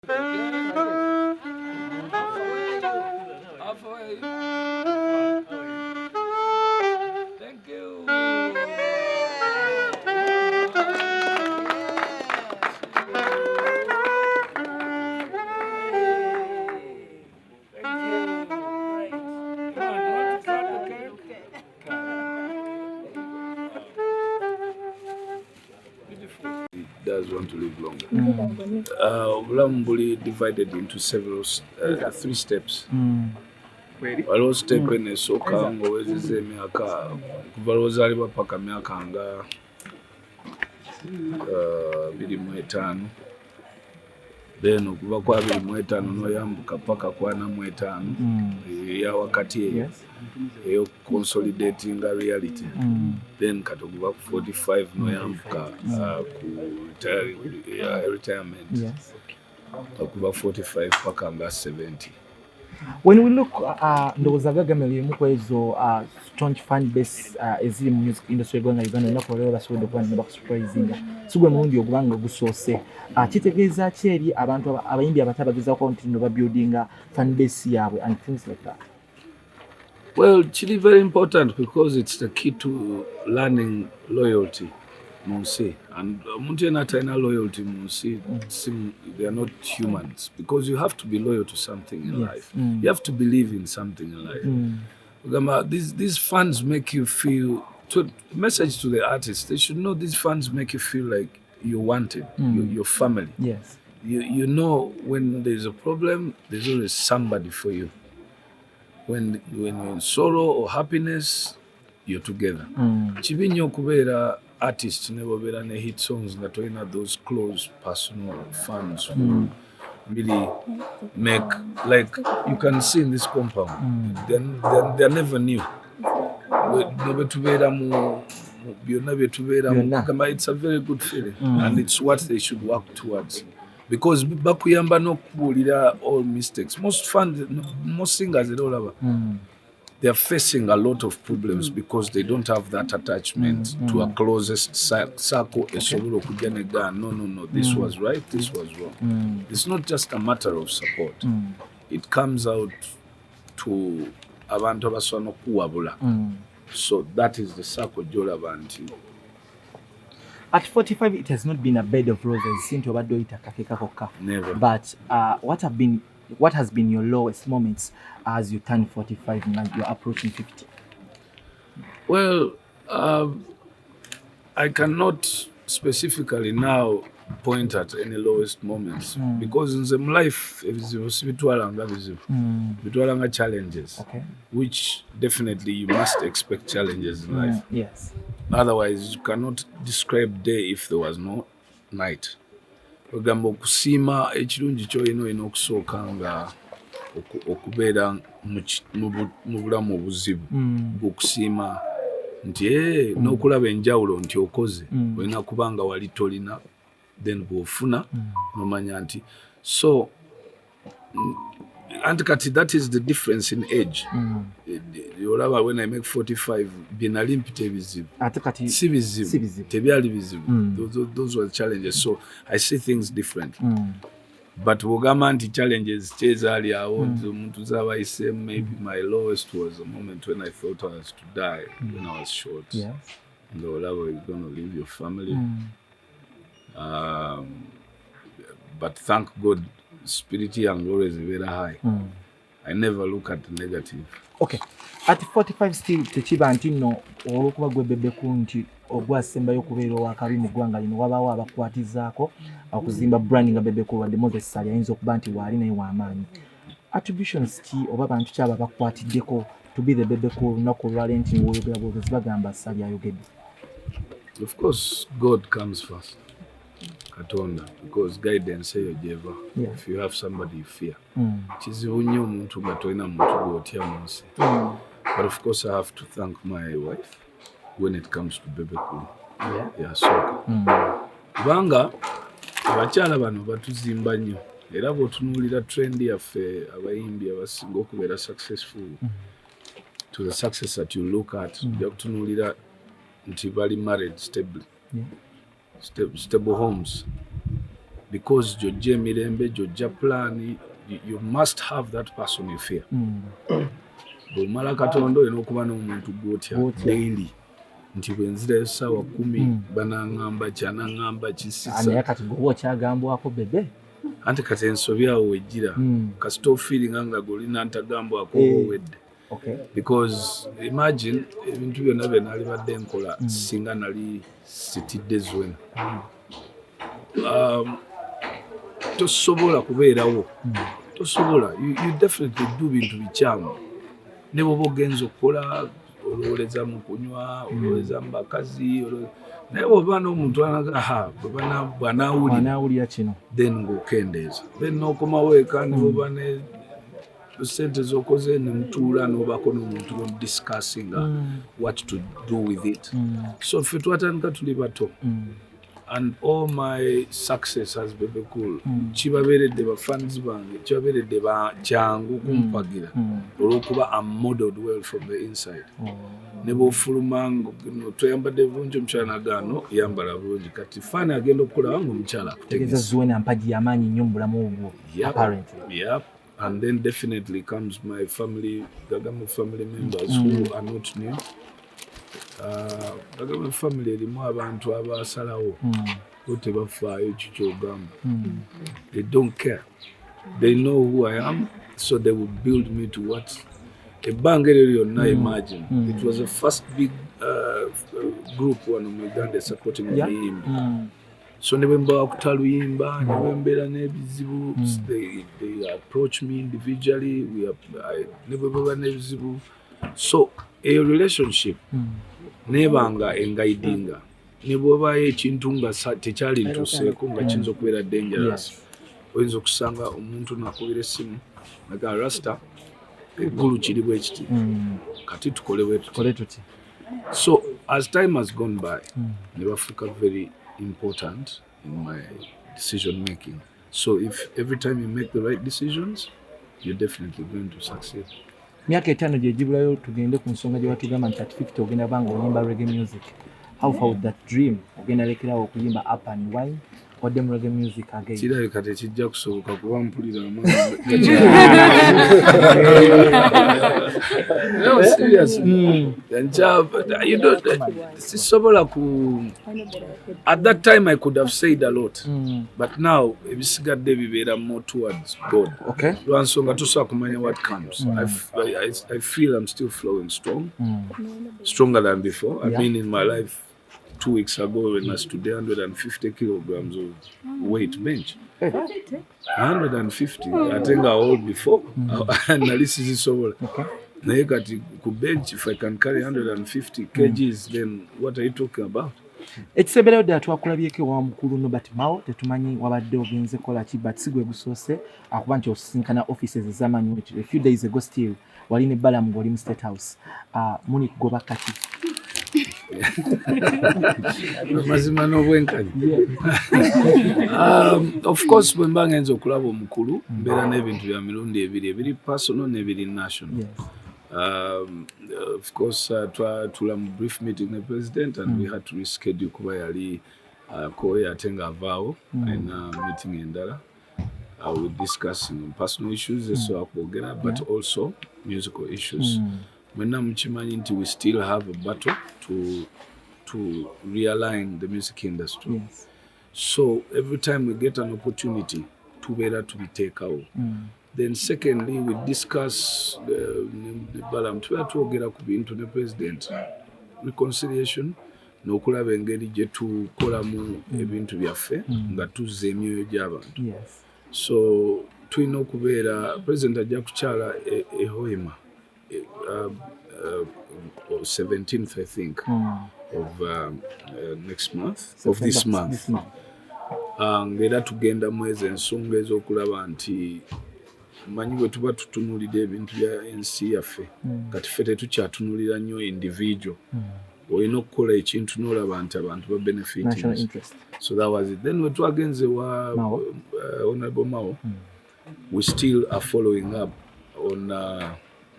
Thank you. Does want to live longer. Obulamu buli divided into several three steps. Waliwo step eno esooka ng'owezezza emyaka kuva lw'ozaalibwa paka myaka nga 25. Then okuva kwa 25 n'oyambuka paka kwa 45 eya wakati eyo eyo consolidatinga reality. Then kati okuva ku 45 n'oyambuka ku retirement. Okuva 45 paka nga 70. When we look ndowooza gagamaliemu ku ezo strong fan base eziri mu music industry eggwanga Uganda nako leo basobodde okuba ne bakusurprisinga sigwe mulundi ogubanga gusoose kitegeeza ki eri abantu abayimbi abatabagezaako nti no babuildinga fan base yaabwe and things like that? Well, it's very important because it's the key to learning loyalty. Munsi and omuntu yena atalina loyalty munsi they are not humans because you have to be loyal to something in life. You have to believe in something in life. These funds make you feel message to the artists, they should know these funds make you feel like you're wanted, your family. Yes. You know when there's a problem there's always somebody for you. When you're in sorrow or happiness you're together. Kibi nnyo okubeera artists never beera ne hit songs nga tolina those close personal fans who really make, like you can see in this compound. They're never new. It's a very good feeling and it's what they should work towards because bakuyamba n'okubuulira all mistakes. Most singers they are facing a lot of problems because they don't have that attachment to a closest circle. No, this was right, this was wrong. It's not just a matter of support. It comes out to abantu abasobola n'okuwabula. So that is the circle gy'olaba nti. At 45 it has not been a bed of roses since obadde oyita kafeka kokka. Never. But what has been your lowest moments as you turn 45 and you're approaching 50? Well, I cannot specifically now point at any lowest moments because in some life bitwalanga challenges, which definitely you must expect challenges in life. Yes. Otherwise you cannot describe day if there was no night. Ogamba okusiima ekirungi ky'olina okusooka nga okubeera mu bulamu obuzibu okusiima nti n'okulaba enjawulo nti okoze olina kubanga wali tolina then bw'ofuna n'omanya nti so and kati that is the difference in age. Olaba when I make 45 binali mpita ebizibu si bizibu tebyali bizibu. Those were the challenges, so I see things differently. But wogamba nti challenges kyezaali awo omuntu z'abayise, maybe my lowest was a moment when I thought I was to die when I was short. Yes. And olaba you're going to leave your family. But thank God spirit yange always very high. I never look at the negative. Okay. At 45 still tekiba nti no olwokuba gwe BEBE ku nti ogwasembayo okubeera owakabi mu ggwanga lino wabaawo abakwatizaako okuzimba branding nga BEBE ku wadde Moses Sali ayinza okuba nti waali naye w'amaanyi. Attributions ki oba bantu ki abo abakwatiddeko to be the BEBE ku olunaku olwaleero nti woyogera bwogezi bagamba Sali ayogedde? Of course God comes first. Katonda, because guidance eyo gyeva. If you have somebody you fear. Kizibu nnyo omuntu nga tolina muntu gw'otya mu nsi. But of course I have to thank my wife when it comes to BEBE ku. Kubanga abakyala bano batuzimba nnyo era bw'otunuulira trend yaffe abayimbi abasinga okubeera successful to the success that you look at ojja kutunuulira nti bali married stably. Stable homes. because jojja emirembe jojja plan, you must have that person you fear. Bw'omala Katonda olina okuba n'omuntu gw'otya daily nti bwe nzirayo ssaawa 10 banaŋŋamba ki anaŋŋamba ki sisa. Naye kati gwe okyagambwako bebe anti kati ensobi awo wejjira kasita ofiiringa nga golina ntagambwako owedde. Because imagine ebintu byonna bye naali badde nkola singa nali sitidde zwena. Tosobola kubeerawo, tosobola. You definitely do bintu bikyamu ne bw'oba ogenza okukola olowoleza mu kunywa olowoleza mu bakazi naye bw'oba n'omuntu bw'anaawulira kino then ng'okendeeza then n'okomawo eka ne bw'oba ne sente z'okoze ne mutuula n'obaako n'omuntu discussinga what to do with it. So ffe twatandika tuli bato and all my success has been cool. Kibabeeredde bafans bange kibabeeredde kyangu kumpagira olw'okuba I'm modeled well from the inside. Ne bw'ofuluma toyambadde bulungi omukyala nagaano yambala bulungi kati faani agenda okukola wange omukyala akutegeeza Zuena mpagi y'amaanyi nnyo mu bulamu obwo apparently. Yep. And then definitely comes my family, Gagama family members who are not new. Gagama family erimu abantu abasalawo tebafaayo kikyogamba. They don't care. They know who I am, so they will build me to what ebbanga eryo lyonna imagine. It was the first big group one in Uganda supporting me. So ne bwemba kutaluyimba ne bwembeera n'ebizibu they approach me individually ne bwebaba n'ebizibu so eyo relationship nebanga engaidinga ne bw'obaayo ekintu nga tekyali ntuuseeko nga kiyinza okubeera dangerous oyinza okusanga omuntu nakubira essimu naga rasta eggulu kiri bwe kiti kati tukole bwe tuti. So as time has gone by ne bafuuka very important in my decision making. So if every time you make the right decisions, you're definitely going to succeed. Myaka 5 gye gibulayo tugende ku nsonga gye batugamba nti at 50 ogenda banga oyimba reggae music. How far would that dream ogenda lekerawo okuyimba up and wine odde mu reggae music again? Kirabika tekijja kusoboka kuba mpulira no, seriously. You don't, at that time I could have said a lot, but now ebisigadde bibeera more towards God. Okay. Lwansonga tosobola kumanya what comes. I feel I'm still flowing strong, stronger than before. I mean, in my life 2 weeks ago when I stood 150 kilograms of weight bench. 150. I think I hold before. And this is so. Naye kati ku bench, if I can carry 150 kgs, then what are you talking about? Ekiseberayo ddala twakulabyeko wa mukulu Nobert Mao tetumanyi wabadde ogenze kola ki but sigwe gusoose akuba nti osisinkana offices ez'amanyi a few days ago still wali ne Balaam ng'oli mu State House. Muni kugoba kati mazima n'obwenkanya. Of course bwe mba ngenza okulaba omukulu mbeera n'ebintu bya mirundi ebiri personal n'ebiri national. Of course tula mu brief meeting ne president and we had to reschedule kuba yali koye ate nga avaawo alina meeting endala. We discussing personal issues esobola kwogera but also musical issues. Mwenna mukimanyi nti we still have a battle to realign the music industry. Yes. So every time we get an opportunity tubeera tubiteekawo. Then secondly we discuss Balaam tubeera twogera ku bintu ne president reconciliation n'okulaba engeri gye tukolamu ebintu byaffe nga tuzza emyoyo gy'abantu. Yes. So tulina okubeera president ajja kukyala Hoima 17th I think of next month of this month. Ng'era tugenda mwezi ensonga ez'okulaba nti manyi bwe tuba tutunuulira ebintu bya ensi yaffe kati ffe tetukyatunulira nnyo individual. Olina okukola ekintu n'olaba nti abantu ba benefiting. So that was it. Then we twagenze wa Honorable Mao, we still are following up on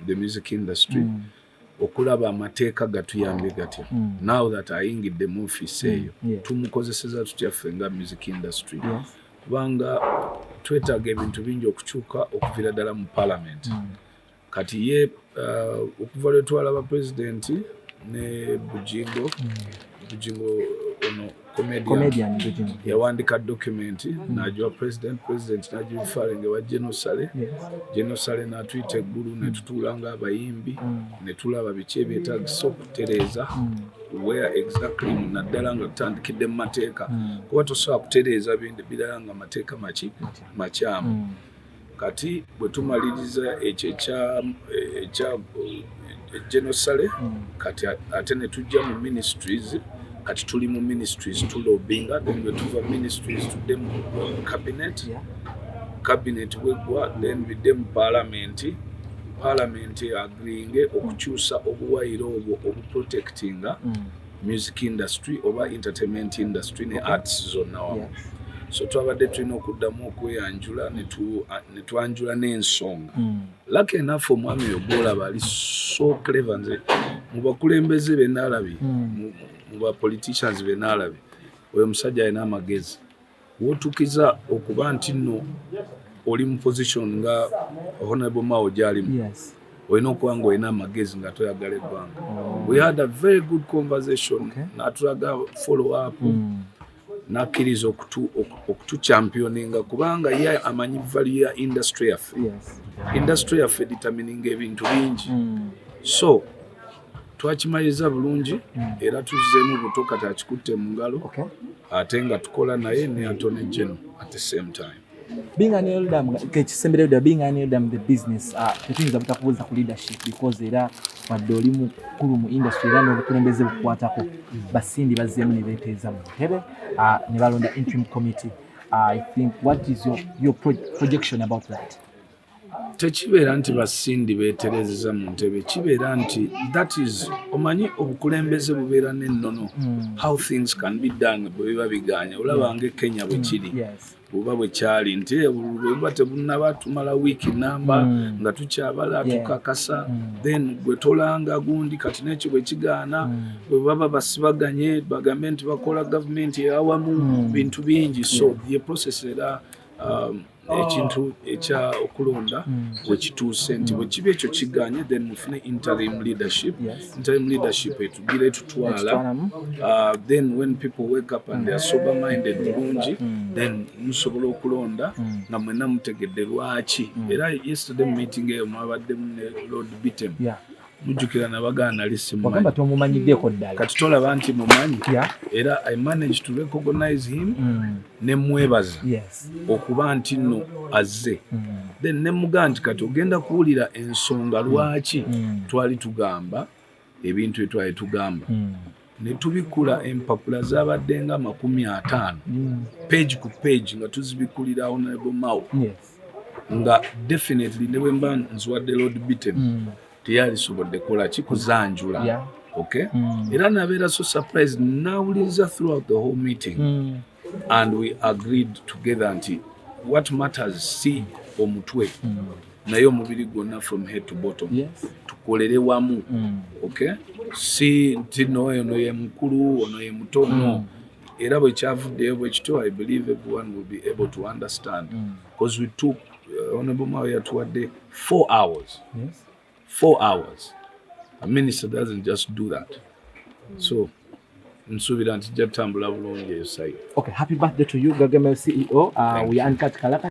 the music industry. Okulaba amateeka gatuyambye gatya. Now that ayingidde mu office eyo tumukozeseza tutya ffe nga music industry kubanga twetaaga ebintu bingi okukyuka okuviira ddala mu parliament. Kati ye okuva lwe twalaba pulezidenti ne Bugingo ono comedian yawandika document n'agiwa president n'agibifalinga wa genosale n'atuyita eggulu ne tutuula ng'abayimbi ne tulaba biki ebyetaagisa okutereeza where exactly naddala nga tutandikidde mu mateeka kuba tosobola kutereeza bintu birala nga mateeka makyamu. Kati bwe tumaliriza ekyo ekya genosale kati ate ne tujja mu ministries. Kati tuli mu ministries tulobinga then bwe tuva ministries tudde mu cabinet wegwa then bidde mu parliament agreeing okukyusa obuwayiro obwo obuprotectinga music industry oba entertainment industry ne arts zonna wamu. So twabadde tulina okuddamu okweyanjula ne twanjula n'ensonga. Lucky enough omwami oyo gw'olaba ali so clever, nze mu bakulembeze be naalabye mu ba politicians be naalabye oyo musajja alina amagezi wootukiza okuba nti nno oli mu position nga Honorable Mao gy'alimu olina okuba ng'olina amagezi nga toyagala eggwanga. We had a very good conversation n'atulaga follow up n'akkiriza okutuchampioninga kubanga ye amanyi value ya industry yaffe. Industry yaffe determining ebintu bingi. So twakimaliriza bulungi era tuzzeemu buto kati akikutte mu ngalo ate nga tukola naye ne Attorney General at the same time. Being an elder, being an elder in the business, tetuyinza butakubuuza ku leadership because era wadde oli mukulu mu industry era n'obukulembeze bukwatako basindi bazzeemu ne beeteeza mu ntebe ne balonda interim committee. I think what is your projection about that? Tekibeera nti basindi beeterezeza mu ntebe, kibeera nti that is omanyi obukulembeze bubeera n'ennono how things can be done bwe biba biganya. Olaba nga Kenya bwe kiri buba bwe kyali nti bwe tebunnaba tumala wiiki namba nga tukyabala tukakasa then gwe tolanga gundi kati n'ekyo bwe kigaana bwe baba basibaganye bagambe nti bakola gavumenti eyawamu bintu bingi. So ye process era ekintu ekya okulonda bwe kituuse nti bwe kiba ekyo kiganye then mufune interim leadership etugira etutwala then when people wake up and they are sober minded bulungi then musobola okulonda nga mwenna mutegedde lwaki. Era yesterday meeting eyo mwabaddemu ne Lord Bitem mujjukira nabagaana wagamba tomumanyiddeko ddala kati tolaba nti mumanyi era I managed to recognize him ne mwebaza okuba nti nno azze then ne mugaa nti kati ogenda kuwulira ensonga lwaki twali tugamba ebintu etwali tugamba ne tubikula empapula zabadde nga 50 page ku page nga tuzibikulira Honorable Mao nga definitely ne bwe mba nziwadde Lord Bitem teyalisobodde kola kikuzanjula. Okay? Era nabeera so surprised nawuliriza throughout the whole meeting and we agreed together nti what matters si omutwe naye omubiri gwonna from head to bottom tukolere wamu. Okay? Si nti ono ye mukulu ono ye mutono era bwe kyavuddeyo bwe kityo I believe everyone will be able to understand because we took Honorable Mao yatuwadde 4 hours. 4 hours. A minister doesn't just do that. So, nsuubira nti jja tutambula bulungi eyo side. Okay, happy birthday to you, Gamuyissemu CEO. We are Uncut Kalaka.